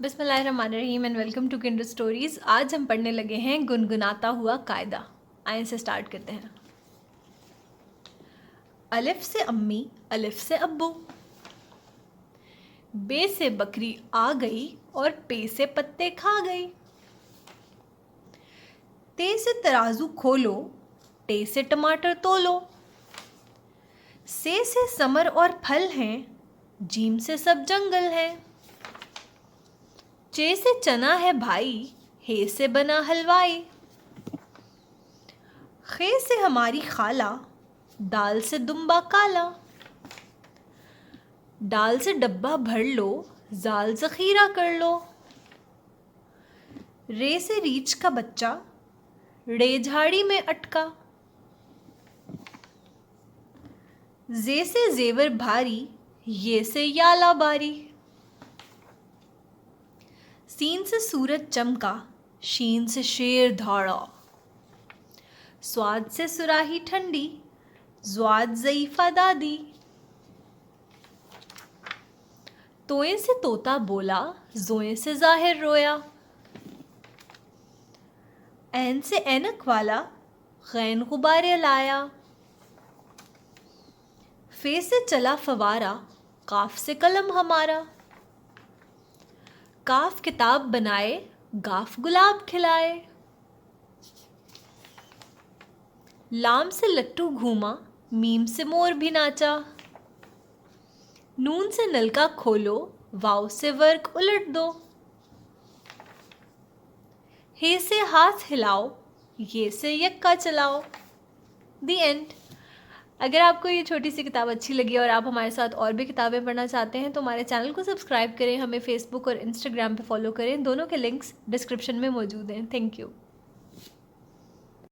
बिस्मिल्लाहिर्रहमानिर्रहीम and welcome to Kinder Stories. आज हम पढ़ने लगे हैं गुनगुनाता हुआ कायदा। आइए से स्टार्ट करते हैं। अलिफ से अम्मी, अलिफ से अब्बू, बे से बकरी आ गई और पे से पत्ते खा गई। ते से तराजू खोलो, टे से टमाटर तोलो। से समर और फल हैं, जीम से सब जंगल है। चे से चना है भाई, हे से बना हलवाई। खे से हमारी खाला, दाल से दुम्बा काला। दाल से डब्बा भर लो, जाल जखीरा कर लो। रे से रीछ का बच्चा, रे झाड़ी में अटका। जे से जेवर भारी, ये से याला बारी। सीन से सूरज चमका, शीन से शेर दौड़ा। स्वाद से सुराही ठंडी, ज्वाद ज़ईफ़ा दादी। तोए से तोता बोला, जोए से जाहिर रोया। ऐन से ऐनक वाला, गैन गुब्बारे लाया। फे से चला फवारा, काफ से कलम हमारा। काफ किताब बनाए, गाफ गुलाब खिलाए। लाम से लट्टू घूमा, मीम से मोर भी नाचा। नून से नलका खोलो, वाव से वर्क उलट दो। हे से हाथ हिलाओ, ये से यक्का चलाओ। दी एंड। अगर आपको ये छोटी सी किताब अच्छी लगी और आप हमारे साथ और भी किताबें पढ़ना चाहते हैं तो हमारे चैनल को सब्सक्राइब करें, हमें फेसबुक और इंस्टाग्राम पे फॉलो करें। दोनों के लिंक्स डिस्क्रिप्शन में मौजूद हैं। Thank you.